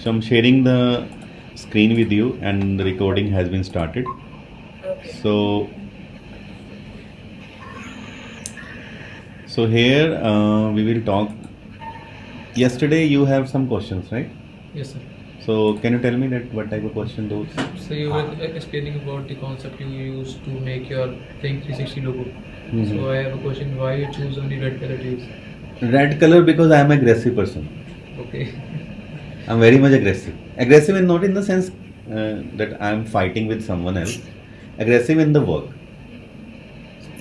So I'm sharing the screen with you and the recording has been started. Okay. So here we will talk. Yesterday you have some questions, right? Yes, sir. So can you tell me that what type of question those? So you were explaining about the concept you use to make your Think 360 logo. So I have a question: why you choose only red color to use? Red color because I am an aggressive person. Okay. I'm very much aggressive. Aggressive in not in the sense that I'm fighting with someone else. Aggressive in the work,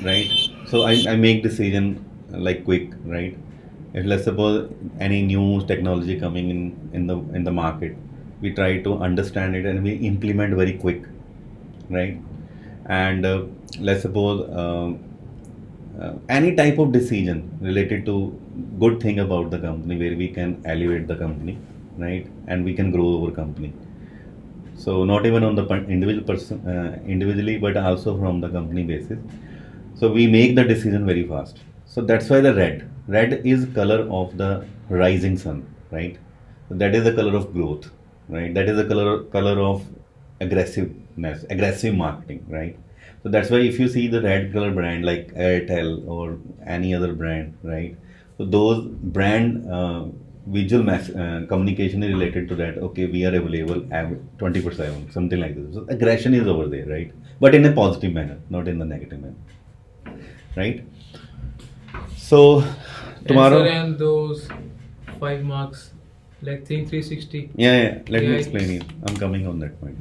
right? So I make decision like quick, right? If let's suppose any new technology coming in the market, we try to understand it and we implement very quick, right? And let's suppose any type of decision related to good thing about the company where we can elevate the company, right? And we can grow our company. So not even on the individual person individually, but also from the company basis. So we make the decision very fast. So that's why the red is color of the rising sun, right? So that is the color of growth, right? That is the color of aggressiveness, aggressive marketing, right? So that's why if you see the red color brand like Airtel or any other brand, right? So those brand communication is related to that. Okay, we are available 24/7, something like this. So aggression is over there, right? But in a positive manner, not in the negative manner, right? So tomorrow, Answer and those 5 marks, like Think 360. yeah. Let me Yeah, explain you. I'm coming on that point.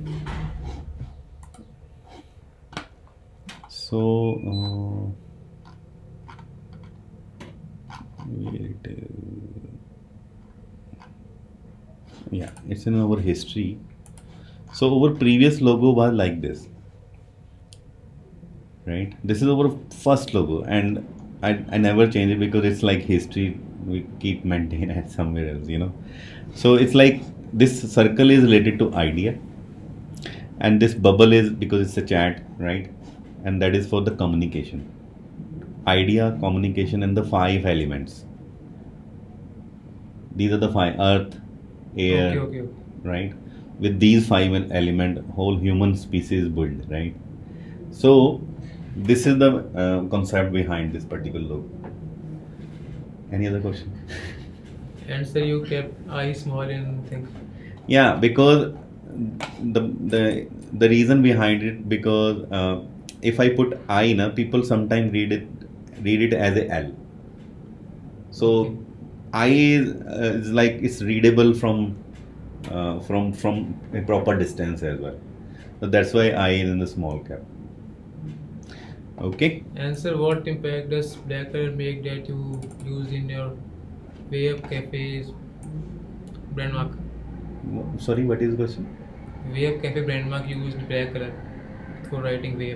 So where it is? Yeah, it's in our history. So our previous logo was like this, right? This is our first logo, and I never change it because it's like history. We keep maintaining it somewhere else. So it's like this circle is related to idea, and this bubble is because it's a chat, right? And that is for the communication, idea, communication, and the 5 elements. These are the 5: earth, air, Okay. right? With these 5 element, whole human species build, right? So this is the concept behind this particular logo. Any other question? Answer, you kept I small in Think. Yeah, because the reason behind it, because if I put I, people sometimes read it as a L. So Okay. I is like it's readable from a proper distance as well. So that's why I is in the small cap. Okay. Answer, what impact does black color make that you use in your way of cafe's brand mark? Sorry, what is the question? Way of cafe brand mark you use black color for writing way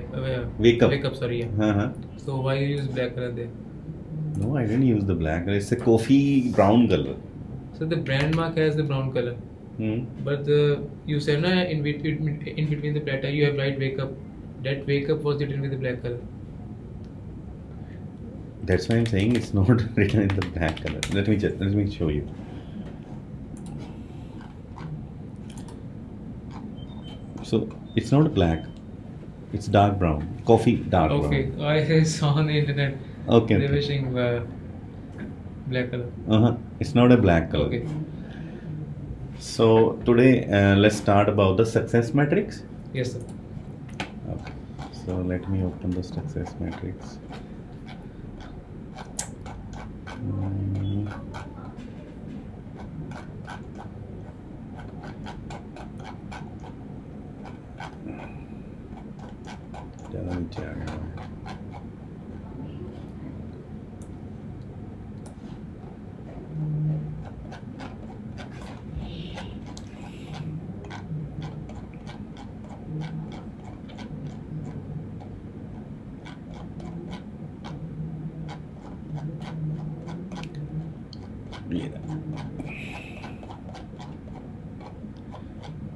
Wake up. Wake up, sorry. Yeah. Uh-huh. So why you use black color there? No, I didn't use the black color. It's a coffee brown color. So the brand mark has the brown color. But you said in between the platter you have write wake up. That wake up was written with the black color. That's why I'm saying it's not written in the black color. Let me show you. So it's not black. It's dark brown. Coffee dark brown. Okay, I saw on the internet. Okay. They were saying black color. It's not a black color. Okay. So today let's start about the success matrix. Yes, sir. Okay. So let me open the success matrix.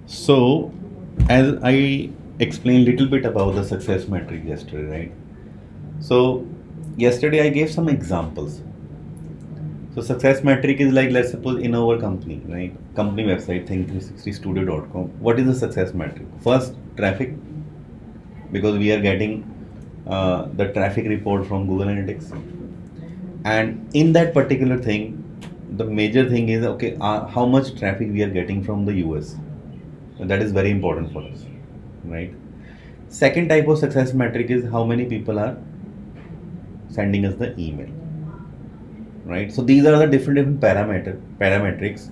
So, as I explained little bit about the success matrix yesterday, right? So, yesterday I gave some examples. So success metric is like, let's suppose in our company, right? Company website, think360studio.com. What is the success metric? First, traffic, because we are getting the traffic report from Google Analytics. And in that particular thing, the major thing is, okay, how much traffic we are getting from the US. And that is very important for us, right? Second type of success metric is how many people are sending us the email, right? So these are the different parametrics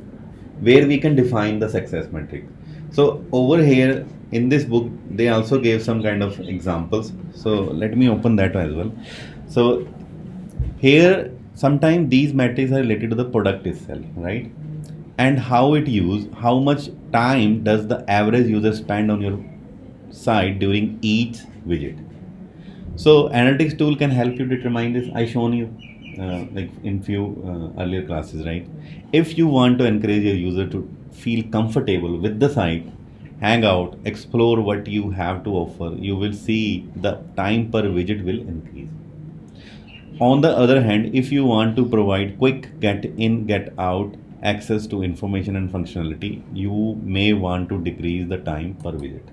where we can define the success metric. So over here in this book, they also gave some kind of examples. So let me open that as well. So here, sometimes these metrics are related to the product itself, right? And how it used, how much time does the average user spend on your site during each widget. So analytics tool can help you determine this. I shown you like in few earlier classes, right? If you want to encourage your user to feel comfortable with the site, hang out, explore what you have to offer, you will see the time per widget will increase. On the other hand, if you want to provide quick get in, get out access to information and functionality, you may want to decrease the time per visit.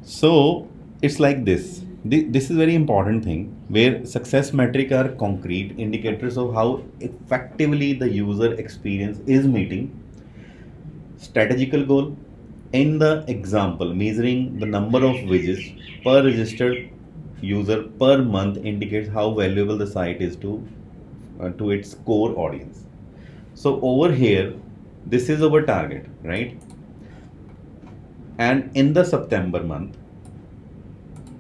So it's like this. This is very important thing where success metric are concrete indicators of how effectively the user experience is meeting strategical goal. In the example, measuring the number of widgets per registered user per month indicates how valuable the site is to its core audience. So over here, this is our target, right? And in the September month,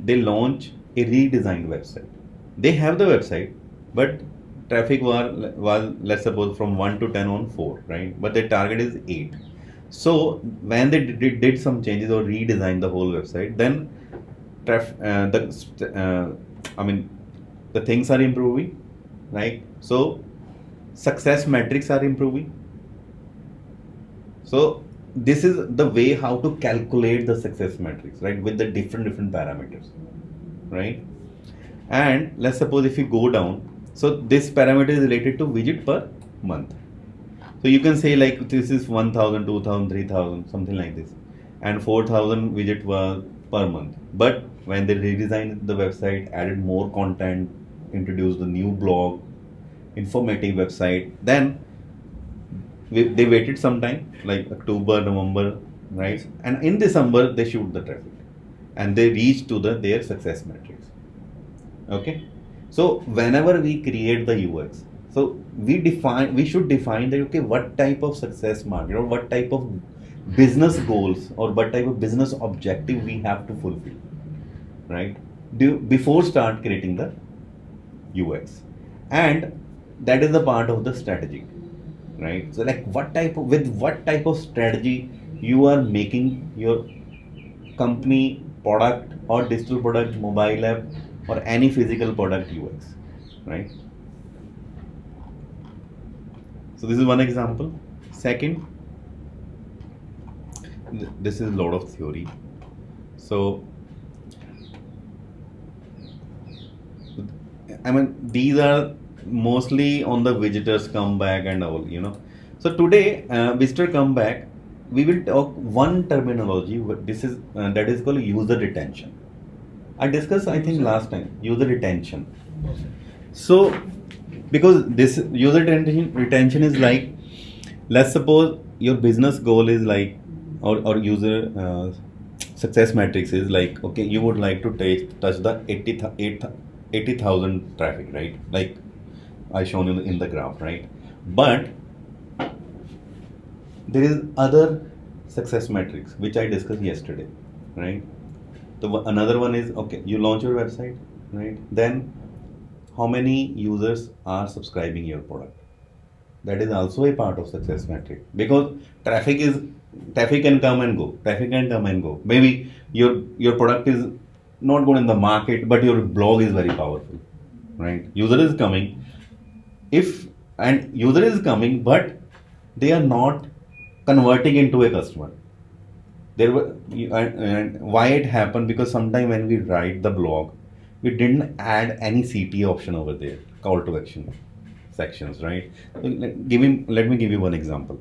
they launch a redesigned website. They have the website, but traffic was let's suppose from 1 to 10 on 4, right? But their target is 8. So when they did some changes or redesigned the whole website, then the things are improving, right? So success metrics are improving. So this is the way how to calculate the success metrics, right? With the different parameters, right? And let's suppose if you go down, so this parameter is related to widget per month. So you can say like this is 1000, 2000, 3000, something like this, and 4000 widget was per month. But when they redesigned the website, added more content, introduced the new blog, informative website, then they waited some time, like October, November, right? And in December they shoot the traffic, and they reach to their success metrics. Okay, so whenever we create the UX, so we should define that, okay, what type of success market or what type of business goals or what type of business objective we have to fulfill, right? Before start creating the UX, and that is the part of the strategy, right? So like what type of strategy you are making your company product or digital product, mobile app, or any physical product UX, right? So this is one example. Second, this is a lot of theory. So I mean, these are mostly on the visitors come back and all, So today, visitor come back, we will talk one terminology. This is that is called user retention. I discussed, I think, last time, user retention. So because this user retention is like, let's suppose your business goal is like, or user success metrics is like, okay, you would like to touch the 80,000 traffic, right? Like I shown you in the graph, right? But there is other success metrics which I discussed yesterday, right? So another one is, okay, you launch your website, right? Then how many users are subscribing your product? That is also a part of success metric, because traffic can come and go. Maybe your product is not good in the market, but your blog is very powerful, right? User is coming, but they are not converting into a customer. And why it happened? Because sometime when we write the blog, we didn't add any CTA option over there, call to action. sections, right? So let me give you one example.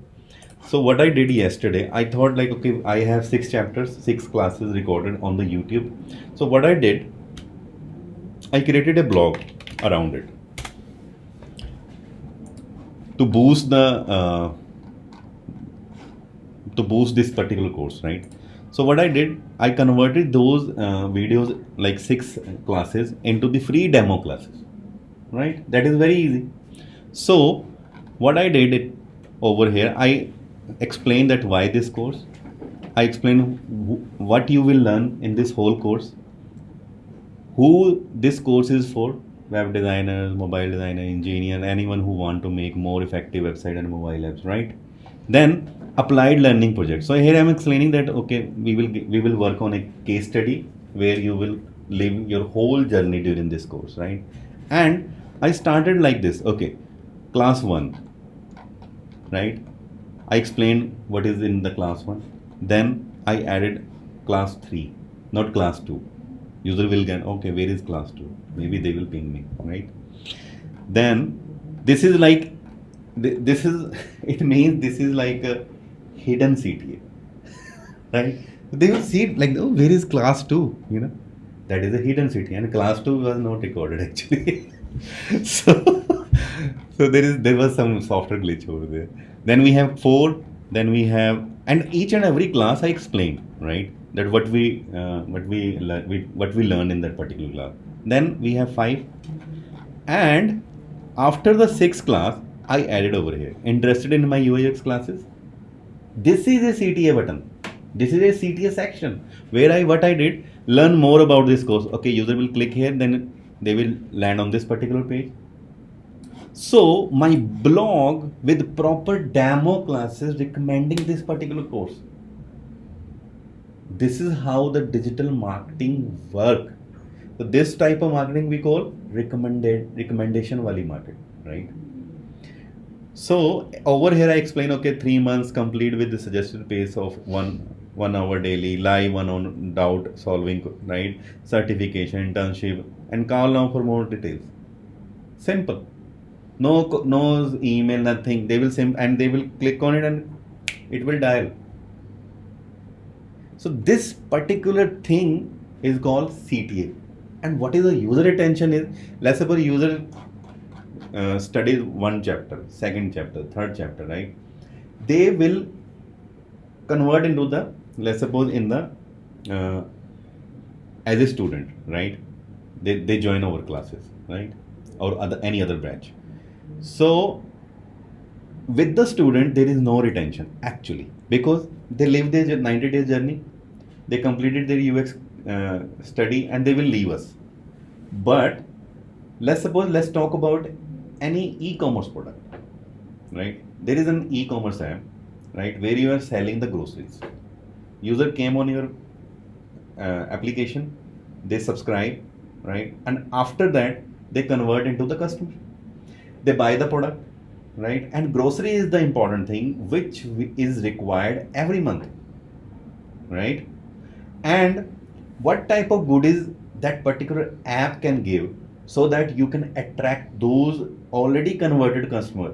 So what I did yesterday, I thought like, okay, I have 6 chapters, 6 classes recorded on the YouTube. So what I did, I created a blog around it to boost this particular course, right? So what I did, I converted those videos, like 6 classes, into the free demo classes, right? That is very easy. So what I did over here, I explained that why this course, I explained what you will learn in this whole course, who this course is for: web designers, mobile designer, engineer, anyone who want to make more effective website and mobile apps, right? Then applied learning project. So here I'm explaining that, okay, we will work on a case study where you will live your whole journey during this course, right? And I started like this, okay, class 1, right? I explained what is in the class 1. Then I added class 3, not class 2. User will get, okay, where is class 2? Maybe they will ping me, right? Then this is like, this is, it means this is like a hidden CTA, right? They will see it like, oh, where is class 2? You know, that is a hidden CTA, and class 2 was not recorded actually. So there was some software glitch over there. Then we have 4, then we have, and each and every class I explained, right, that what we learned in that particular class. Then we have 5, and after the 6th class, I added over here, interested in my UIUX classes. This is a CTA button. This is a CTA section where what I did, learn more about this course. Okay, user will click here, then they will land on this particular page. So my blog with proper demo classes recommending this particular course. This is how the digital marketing work. So this type of marketing we call recommendation wali market, right? So over here I explain, okay, 3 months complete with the suggested pace of one hour daily, live one-on doubt solving, right? Certification, internship, and call now for more details. Simple. No email, nothing. They will and they will click on it and it will dial. So this particular thing is called CTA. And what is the user retention is, let's suppose user studies 1 chapter, 2nd chapter, 3rd chapter, right? They will convert into the, let's suppose in the, as a student, right? They join our classes, right? Or any other branch. So with the student, there is no retention actually, because they live their 90 days journey, they completed their UX study, and they will leave us. But let's talk about any e-commerce product, right? There is an e-commerce app, right, where you are selling the groceries. User came on your application, they subscribe, right? And after that, they convert into the customer. They buy the product, right? And grocery is the important thing which is required every month, right? And what type of goodies that particular app can give, so that you can attract those already converted customer,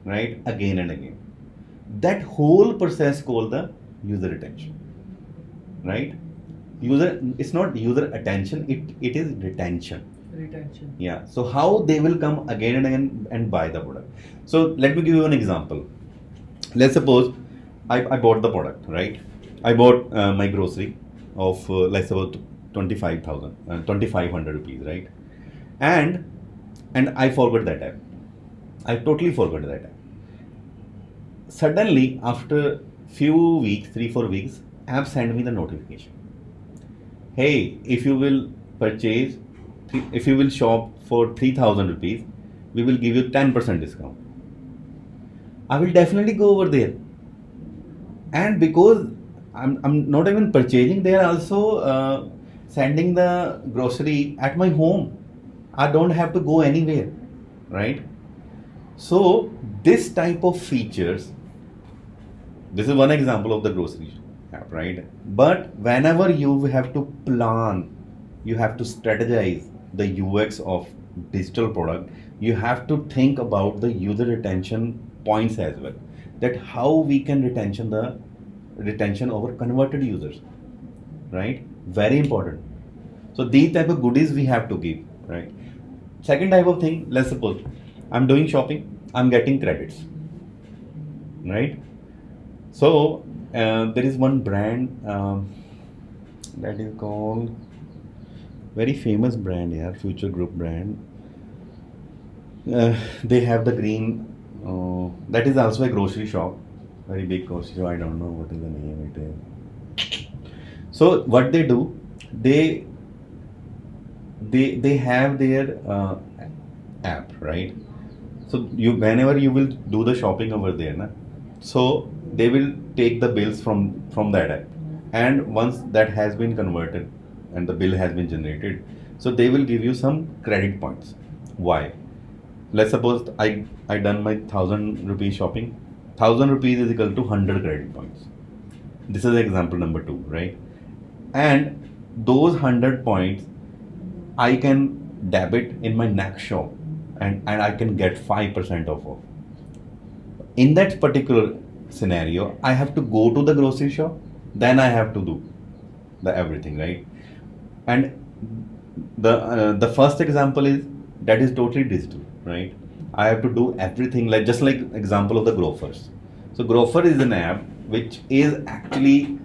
right, again and again. That whole process called the user retention, right? It's not user attention, it is retention. Yeah. So how they will come again and again and buy the product. So let me give you an example. Let's suppose I bought the product, right? I bought my grocery of let's suppose 2,500 rupees, right? And I forgot that app. I totally forgot that app. Suddenly, after few weeks, 3-4 weeks, app sent me the notification. Hey, if you will purchase, if you will shop for 3,000 rupees, we will give you 10% discount. I will definitely go over there. And because I'm not even purchasing, they are also sending the grocery at my home. I don't have to go anywhere, right? So this type of features, this is one example of the grocery app, right? But whenever you have to plan, you have to strategize the UX of digital product, you have to think about the user retention points as well. That how we can retention over converted users, right? Very important. So these type of goodies we have to give, right? Second type of thing, let's suppose I'm doing shopping, I'm getting credits, right? So there is one brand that is called, very famous brand here, Future Group brand. They have the green, that is also a grocery shop, very big grocery shop. I don't know what is the name it is. So what they do, they have their app, right? So you, whenever you will do the shopping over there, na, so they will take the bills from that app, and once that has been converted and the bill has been generated, so they will give you some credit points. Why? Let's suppose I done my 1,000 rupees shopping. 1,000 rupees is equal to 100 credit points. This is example number 2, right? And those 100 points I can debit in my next shop, and I can get 5% off. In that particular scenario, I have to go to the grocery shop, then I have to do the everything, right? And the first example is that is totally digital, right? I have to do everything like, just like example of the grofers. So grofer is an app which is actually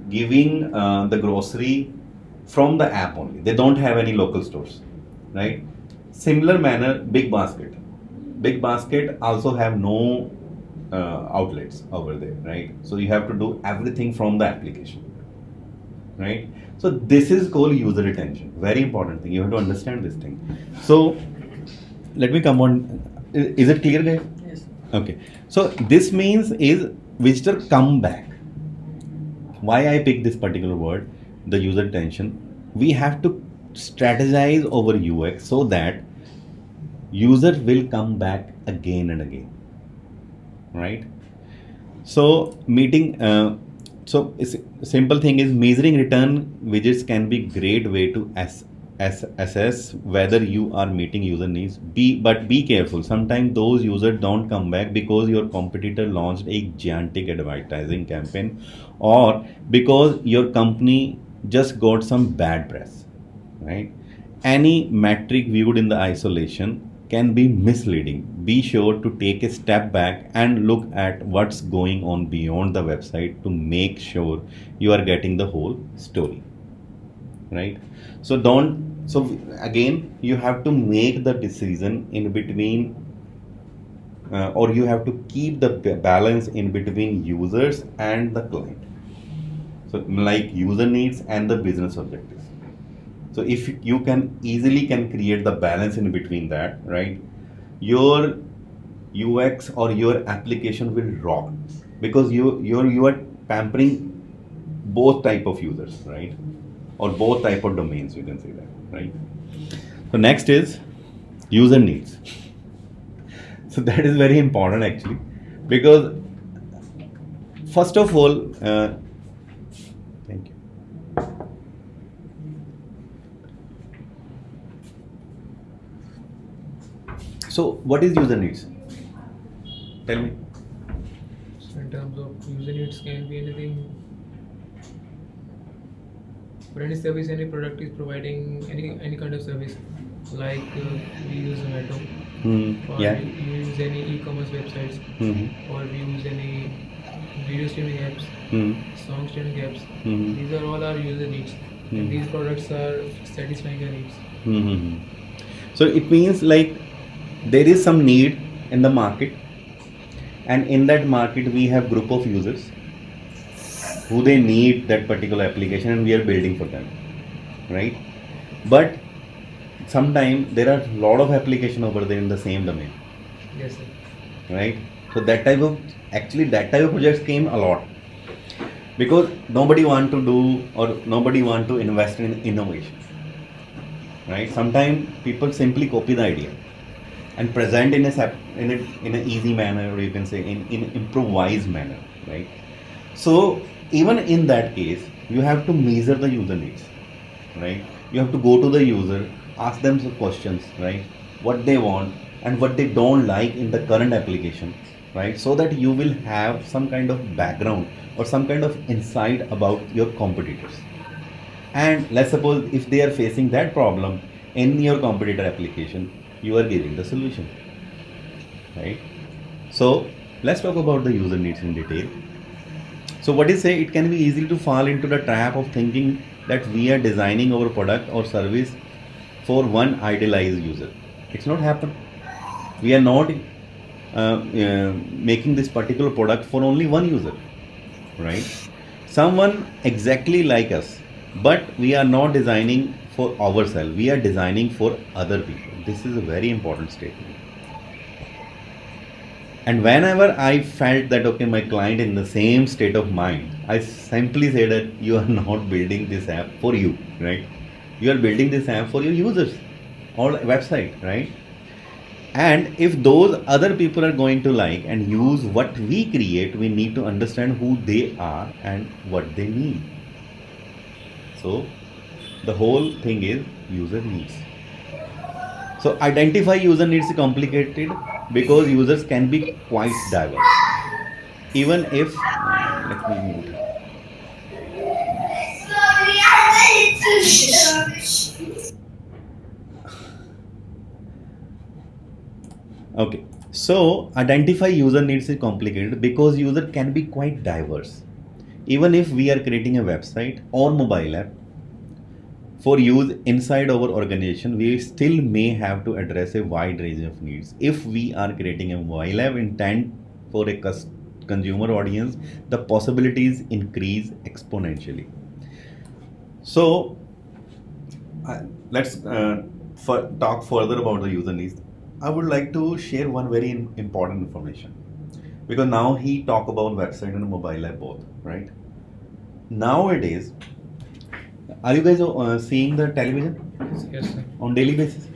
giving the grocery from the app only. They don't have any local stores, right? Similar manner, Big Basket. Big Basket also have no outlets over there, right? So you have to do everything from the application, right? So this is called user retention. Very important thing. You have to understand this thing. So let me come on. Is it clear, guys? Yes. Okay. So this means is visitor come back. Why I pick this particular word, the user retention? We have to strategize over UX so that user will come back again and again, right? So so simple thing is measuring return widgets can be great way to assess whether you are meeting user needs. But be careful. Sometimes those users don't come back because your competitor launched a gigantic advertising campaign, or because your company just got some bad press, right? Any metric viewed in the isolation can be misleading. Be sure to take a step back and look at what's going on beyond the website to make sure you are getting the whole story, right? So again, you have to make the decision in between, or you have to keep the balance in between users and the client. So like user needs and the business objectives. So if you can easily create the balance in between that, right, your UX or your application will rock, because you are pampering both type of users, right, or both type of domains, you can say that, right? So next is user needs. So that is very important actually, because first of all, thank you. So what is user needs? Tell me. So in terms of user needs, can be anything. For any service, any product is providing any kind of service, like we use Zomato, or Yeah. we use any e-commerce websites, or we use any video streaming apps, song streaming apps. These are all our user needs, and these products are satisfying our needs. So it means like there is some need in the market, and in that market we have group of users who they need that particular application, and we are building for them, right? But sometimes there are a lot of application over there in the same domain. Yes, sir. Right? So that type of projects came a lot, because nobody want to do, or nobody want to invest in innovation, right? Sometimes people simply copy the idea and present in a easy manner, or you can say in improvised manner, right? So even in that case, you have to measure the user needs, right? You have to go to the user, ask them some questions, right? What they want, and what they don't like in the current application, right? So that you will have some kind of background or some kind of insight about your competitors. And let's suppose if they are facing that problem in your competitor application, you are giving the solution, right? So let's talk about the user needs in detail. So what is say, it can be easy to fall into the trap of thinking that we are designing our product or service for one idealized user. It's not happen. We are not making this particular product for only one user, right? Someone exactly like us, but we are not designing for ourselves. We are designing for other people. This is a very important statement. And whenever I felt that okay, my client in the same state of mind, I simply say that you are not building this app for you, right? You are building this app for your users or website, right? And if those other people are going to like and use what we create, we need to understand who they are and what they need. So the whole thing is user needs. So identify user needs is complicated because users can be quite diverse. Even if let me mute. Okay, so identify user needs is complicated because user can be quite diverse. Even if we are creating a website or mobile app for use inside our organization, we still may have to address a wide range of needs. If we are creating a mobile app intent for a consumer audience, the possibilities increase exponentially. So let's talk further about the user needs. I would like to share one very important information because now he talk about website and mobile app both, right? Nowadays, are you guys seeing the television? Yes, sir. On daily basis?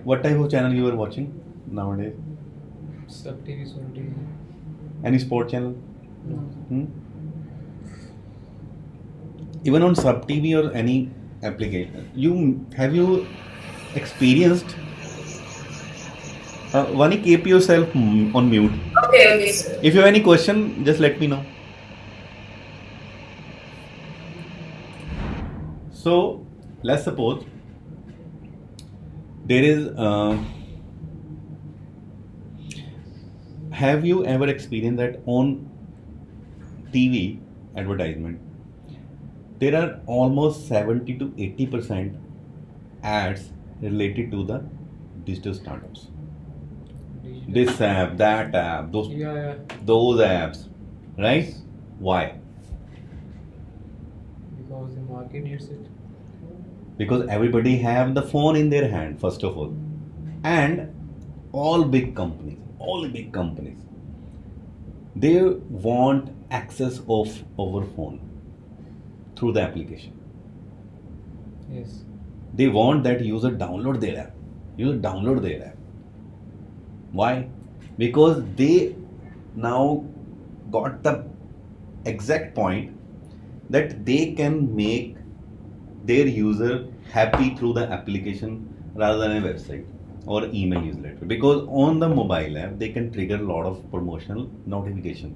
What type of channel you are watching nowadays? Sub TV, Sony TV. Any sport channel? No. Hmm? Even on sub TV or any application, have you experienced? Vani, keep yourself on mute. Okay, sir. If you have any question, just let me know. So let's suppose there is. Have you ever experienced that on TV advertisement? There are almost 70 to 80% ads related to the digital startups. This app, that app, those apps, right? Why? Because the market needs it. Because everybody have the phone in their hand, first of all, and all big companies, they want access of our phone through the application. Yes. They want that user download their app. Why? Because they now got the exact point that they can make their user happy through the application rather than a website or email newsletter. Because on the mobile app, they can trigger a lot of promotional notification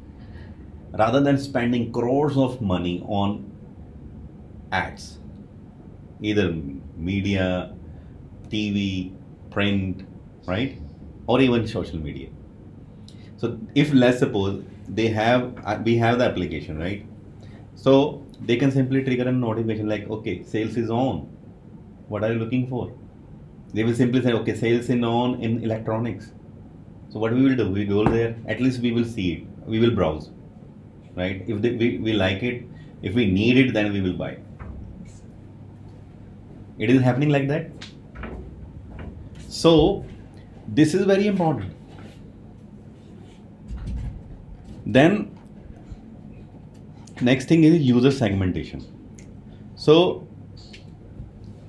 rather than spending crores of money on ads, either media, TV, print, right? Or even social media. So if let's suppose we have the application, right? So they can simply trigger a notification like, okay, sales is on. What are you looking for? They will simply say, okay, sales is on in electronics. So what we will do? We go there. At least we will see it. We will browse, right? If we like it, if we need it, then we will buy. It is happening like that. So this is very important. Then next thing is user segmentation. So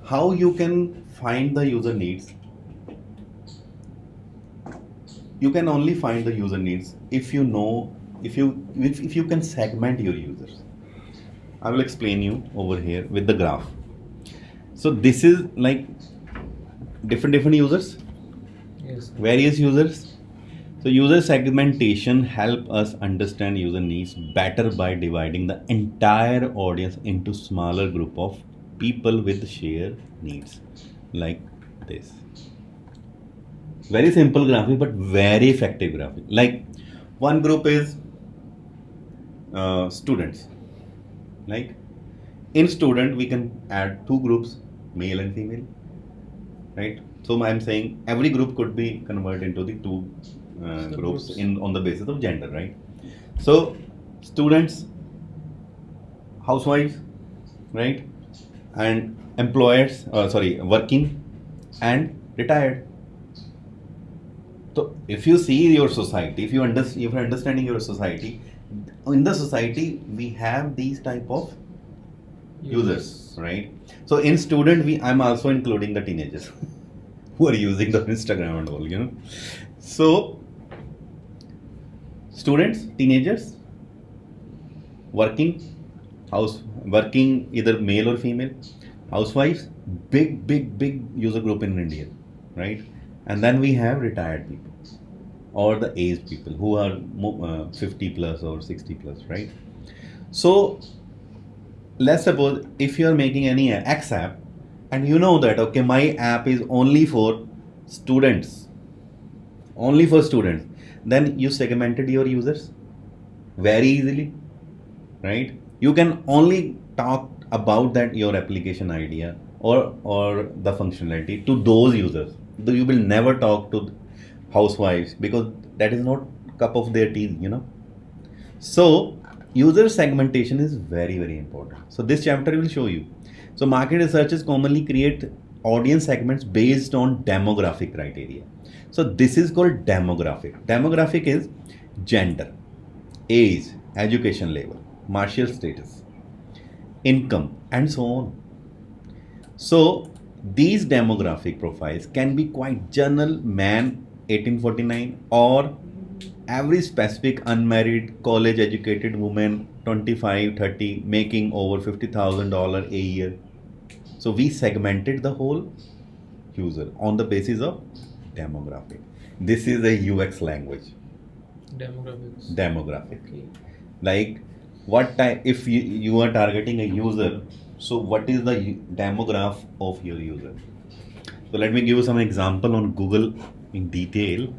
how you can find the user needs? You can only find the user needs if you know, if you can segment your users. I will explain you over here with the graph. So this is like different users. Yes. Yes. Various users. So user segmentation help us understand user needs better by dividing the entire audience into smaller group of people with shared needs, like this. Very simple graphic, but very effective graphic. Like one group is students. Like in student, we can add two groups, male and female, right? So I'm saying every group could be converted into the two groups in on the basis of gender, right? So students, housewives, right, and employers, working and retired. So if you see your society, if you're understanding your society, in the society we have these type of users, right? So in student, I'm also including the teenagers who are using the Instagram and all, So students, teenagers, working either male or female, housewives, big user group in India, right? And then we have retired people or the aged people who are 50 plus or 60 plus, right? So let's suppose if you are making any X app and you know that, okay, my app is only for students, then you segmented your users very easily, right? You can only talk about that your application idea or the functionality to those users. You will never talk to housewives because that is not cup of their tea, So user segmentation is very, very important. So this chapter will show you. So market researchers commonly create audience segments based on demographic criteria. So this is called demographic. Demographic is gender, age, education level, martial status, income, and so on. So these demographic profiles can be quite general, man 1849, or every specific unmarried college educated woman 25-30 making over $50,000 a year. So we segmented the whole user on the basis of demographic. This is a UX language. Demographic. Okay. Like what type, if you are targeting a user, so what is the demograph of your user? So let me give you some example on Google in detail.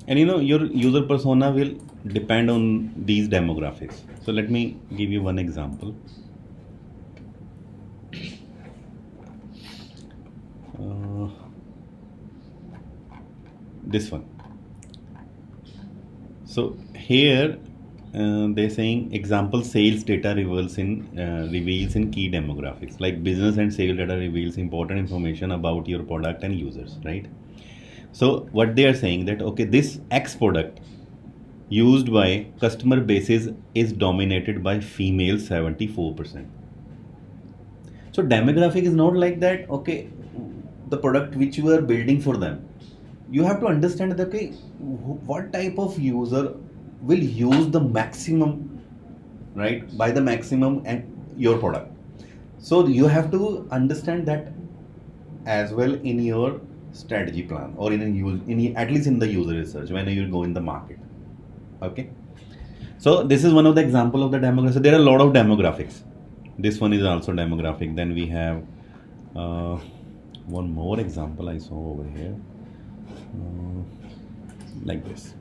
And your user persona will depend on these demographics. So let me give you one example. This one. So here they're saying example sales data reveals in key demographics, like business and sales data reveals important information about your product and users, right? So what they are saying that, okay, this X product used by customer bases is dominated by female 74%. So demographic is not like that, okay, the product which you are building for them. You have to understand that, okay, what type of user will use the maximum, right, by the maximum and your product. So you have to understand that as well in your strategy plan or at least in the user research when you go in the market. Okay, so this is one of the example of the demographics. So there are a lot of demographics. This one is also demographic. Then we have one more example I saw over here, like this.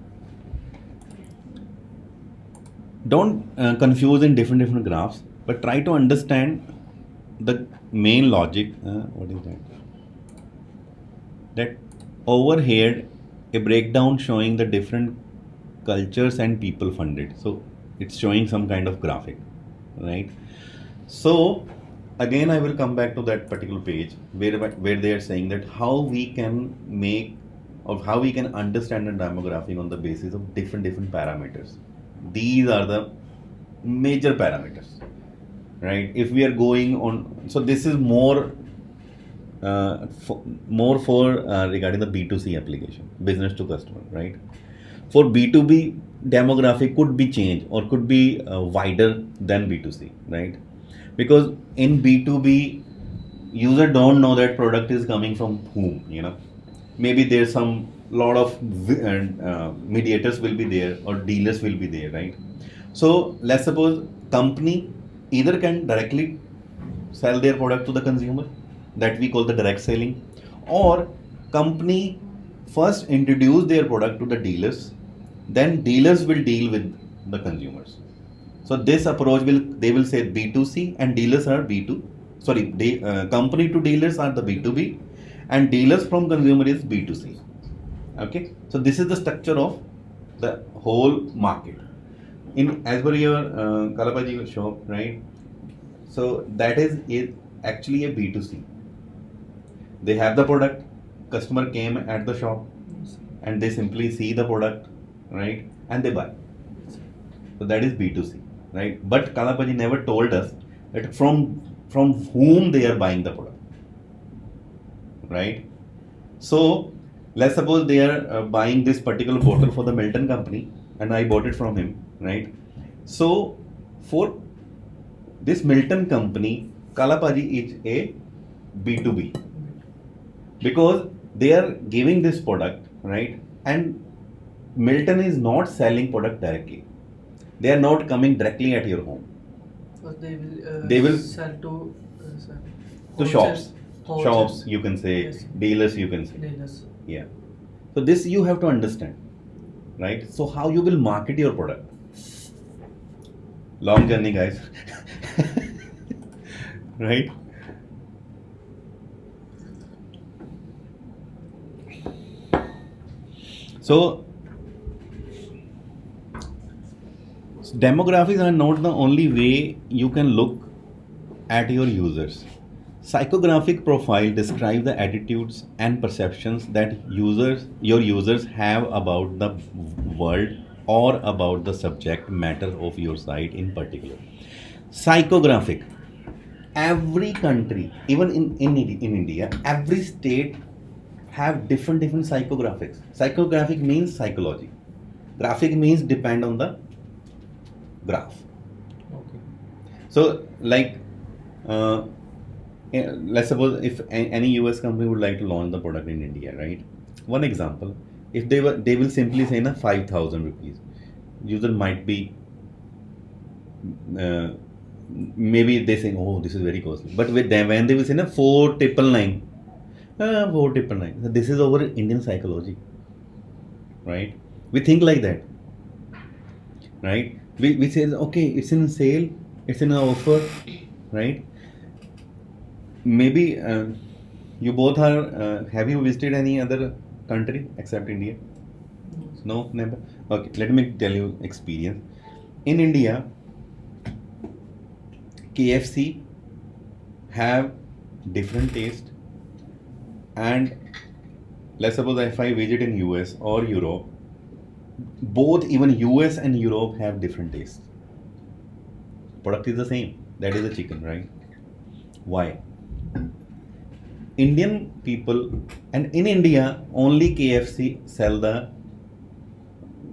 Don't confuse in different graphs, but try to understand the main logic. What is that? That over here a breakdown showing the different cultures and people funded. So it's showing some kind of graphic, right? So again I will come back to that particular page where they are saying that how we can make or how we can understand the demographic on the basis of different parameters. These are the major parameters, right? If we are going on, so this is more for regarding the B2C application, business to customer, right? For B2B, demographic could be changed or could be wider than B2C, right? Because in B2B, user don't know that product is coming from whom, maybe there's some lot of mediators will be there or dealers will be there, right? So let's suppose company either can directly sell their product to the consumer, that we call the direct selling, or company first introduce their product to the dealers, then dealers will deal with the consumers. So this approach they will say B2C and dealers are B2, company to dealers are the B2B and dealers from consumer is B2C. Okay, so this is the structure of the whole market. In as per your Kalapaji shop, right? So that is actually a B2C. They have the product, customer came at the shop and they simply see the product, right? And they buy. So that is B2C, right? But Kalapaji never told us that from whom they are buying the product, right? So let's suppose they are buying this particular bottle for the Milton company and I bought it from him, right? So for this Milton company, Kalapaji is a B2B because they are giving this product, right? And Milton is not selling product directly. They are not coming directly at your home. But they will sell to shops. wholesale. Shops, you can say, Yes. dealers, you can say. Dealers. Yeah. So this you have to understand, right? So how you will market your product? Long journey, guys. Right? So demographics are not the only way you can look at your users. Psychographic profile describe the attitudes and perceptions that your users have about the world or about the subject matter of your site in particular. Psychographic. Every country, even in India, every state have different psychographics. Psychographic means psychology. Graphic means depend on the graph. Okay. So like let's suppose if any US company would like to launch the product in India, right? One example, if they will simply say 5,000 rupees, user might be maybe they say, oh, this is very costly, but with them when they will say 4,999, 4,999, so this is our Indian psychology, right? We think like that, right? We say, okay, it's in sale, it's in an offer, right? Maybe you both are, have you visited any other country except India? No, never. Okay, let me tell you experience. In India, KFC have different taste, and let's suppose if I visit in US or Europe, both even US and Europe have different tastes. Product is the same, that is the chicken, right? Why? Indian people, and in India only KFC sell the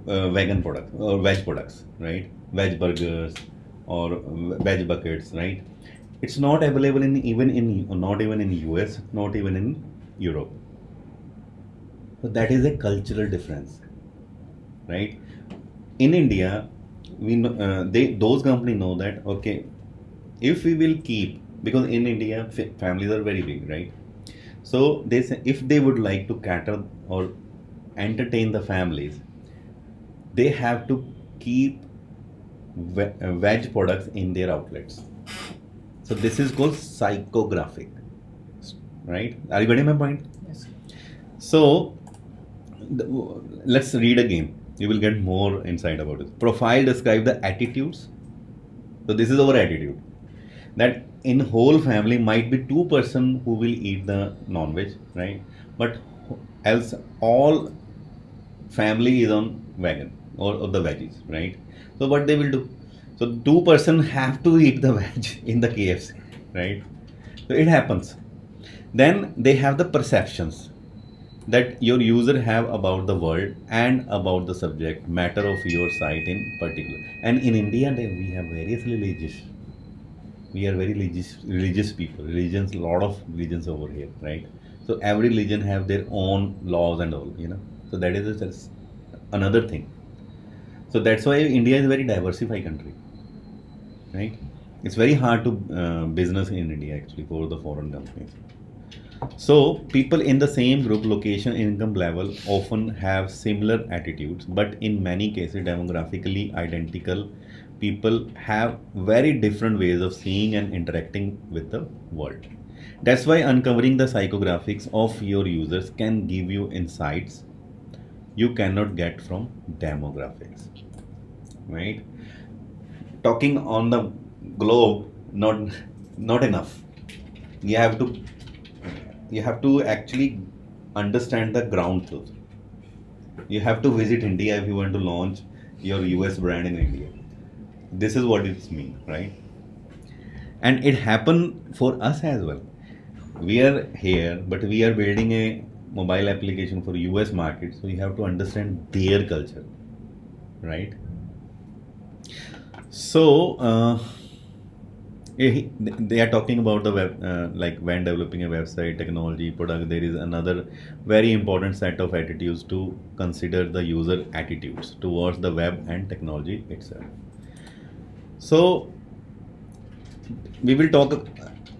vegan products or veg products, right? Veg burgers or veg buckets, right? It's not available not even in US, not even in Europe. So that is a cultural difference, right? In India, we know, those companies know that, okay, if we will keep, because in India families are very big, right? So they say if they would like to cater or entertain the families, they have to keep veg products in their outlets. So this is called psychographic, right? Are you getting my point? Yes. So let's read again. You will get more insight about it. Profile describe the attitudes. So this is our attitude. That in whole family might be two person who will eat the non-veg, right? But else all family is on vegan or the veggies, right? So what they will do? So two-person have to eat the veg in the KFC, right? So it happens. Then they have the perceptions that your user have about the world and about the subject matter of your site in particular. And in India, we have various religious. We are very religious people. Religions, a lot of religions over here, right? So every religion have their own laws and all, So that is just another thing. So that's why India is a very diversified country, right? It's very hard to business in India actually for the foreign companies. So people in the same group, location, income level often have similar attitudes, but in many cases demographically identical. People have very different ways of seeing and interacting with the world. That's why uncovering the psychographics of your users can give you insights you cannot get from demographics, right? Talking on the globe, not enough. You have to actually understand the ground truth. You have to visit India if you want to launch your US brand in India. This is what it means, right? And it happened for us as well. We are here, but we are building a mobile application for US market, so you have to understand their culture, right? So they are talking about the web, like when developing a website, technology, product. There is another very important set of attitudes to consider: the user attitudes towards the web and technology itself. So we will talk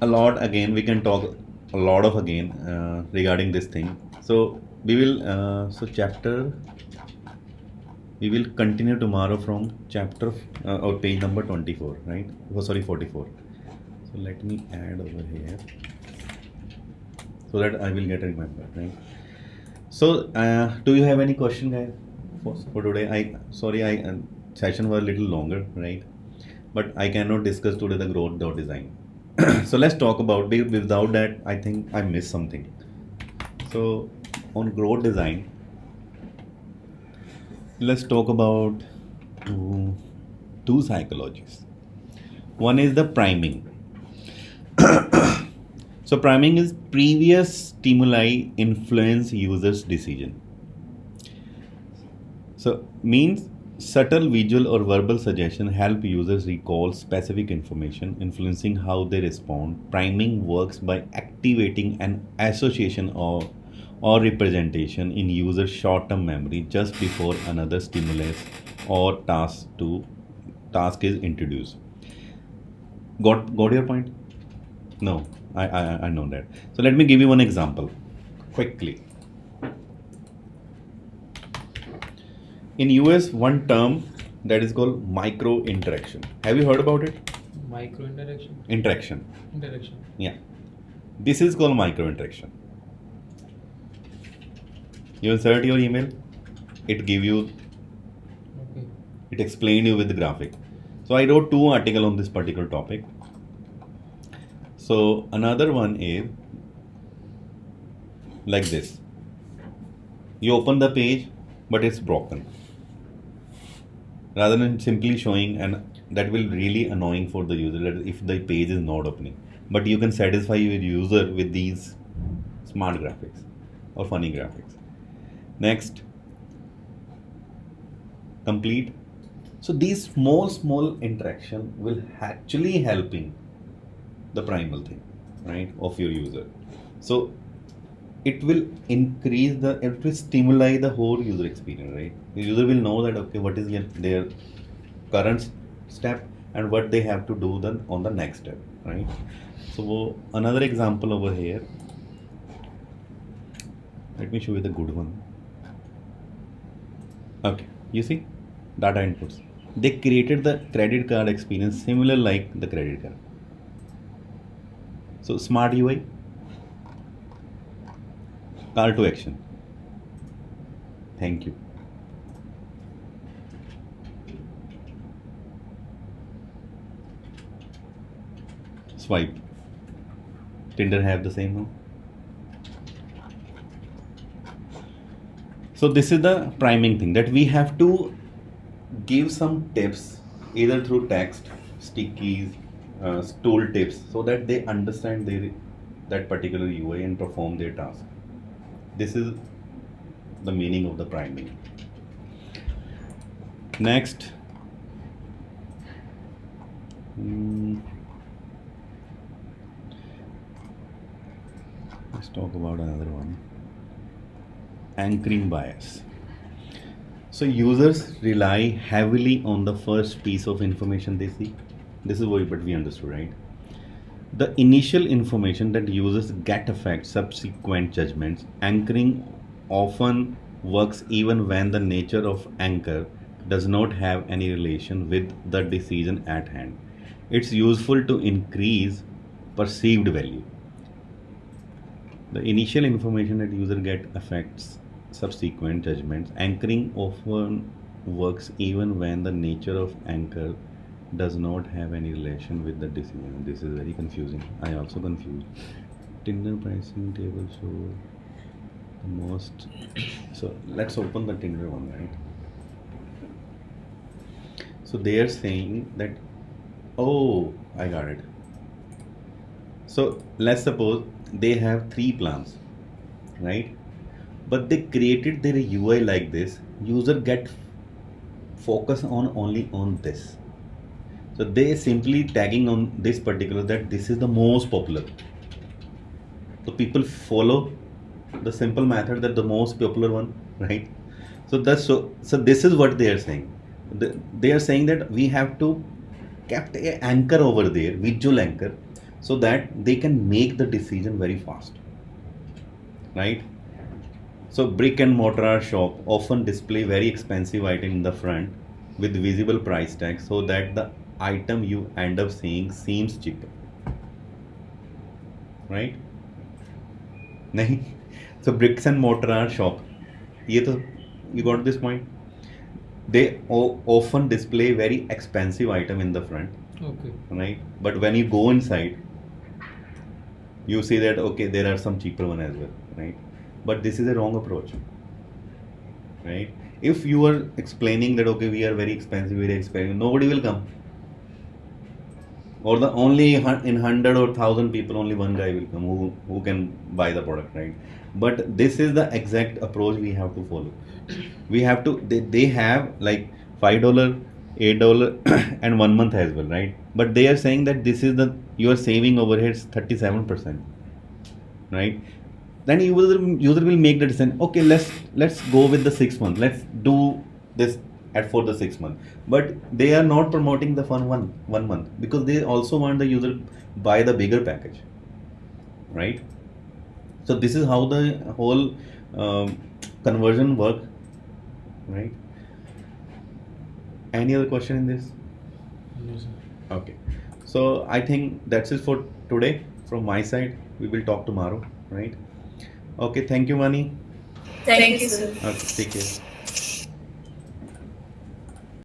a lot again. We can talk a lot of again regarding this thing. So we will we will continue tomorrow from chapter or page number 24, right? Oh, sorry, 44. So let me add over here so that I will get remembered, right? So do you have any question, guys, for today? I session was a little longer, right? But I cannot discuss today the growth.design. So let's talk about it. Without that, I think I missed something. So on growth design, let's talk about two psychologies. One is the priming. So priming is previous stimuli influence users' decision. So means subtle visual or verbal suggestion help users recall specific information, influencing how they respond. Priming works by activating an association or representation in user's short-term memory just before another stimulus or task is introduced. Got your point? No, I know that. So let me give you one example quickly. In US, one term that is called micro interaction. Have you heard about it? Micro interaction. Interaction. Interaction. Yeah. This is called micro interaction. You insert your email, it give you, Okay. it explained you with the graphic. So I wrote 2 articles on this particular topic. So another one is like this. You open the page, but it's broken. Rather than simply showing, and that will really annoying for the user that if the page is not opening. But you can satisfy your user with these smart graphics or funny graphics. Next, complete. So these small interaction will actually helping the primal thing, right, of your user. So it will it will stimulate the whole user experience, right? The user will know that okay, what is their current step and what they have to do then on the next step, right? So another example over here. Let me show you the good one. Okay, you see data inputs. They created the credit card experience similar like the credit card. So smart UI, call to action. Thank you. swipe. Tinder have the same now. So this is the priming thing, that we have to give some tips either through text, stickies, tool tips, so that they understand that particular UI and perform their task. This is the meaning of the priming. Next, let's talk about another one. Anchoring bias. So users rely heavily on the first piece of information they see. This is what we understood, right? The initial information that users get affects subsequent judgments. Anchoring often works even when the nature of anchor does not have any relation with the decision at hand. It's useful to increase perceived value. The initial information that user get affects subsequent judgments. Anchoring often works even when the nature of anchor does not have any relation with the decision. This is very confusing. I also confused. Tinder pricing table show the most. So let's open the Tinder one, right? So they are saying that, oh, I got it. So let's suppose they have 3 plans, right? But they created their UI like this. User get focus on only on this. So they simply tagging on this particular, that this is the most popular. So people follow the simple method, that the most popular one, right? So that's so this is what they are saying. They are saying that we have to kept an anchor over there, visual anchor, so that they can make the decision very fast, right? So brick and mortar shop often display very expensive item in the front with visible price tag, so that the item you end up seeing seems cheaper, right? Nahi? So bricks and mortar shop, you got this point? They often display very expensive item in the front, Okay. right? But when you go inside, you see that okay, there are some cheaper one as well, right? But this is a wrong approach, right? If you are explaining that okay, we are very expensive, nobody will come. Or the only in 100 or 1,000 people, only one guy will come who can buy the product, right? But this is the exact approach we have to follow. We have to, they have like $5, $8 and 1 month as well, right? But they are saying that this is the, you are saving over here 37%, right? Then user will make the decision, okay, let's go with the 6 month, let's do this for the 6 month. But they are not promoting the fun 1 month, because they also want the user buy the bigger package, right? So this is how the whole conversion work, right? Any other question in this? No, sir. Okay, so I think that's it for today from my side. We will talk tomorrow, right? Okay, thank you, Mani. Thank you, sir. Okay, take care.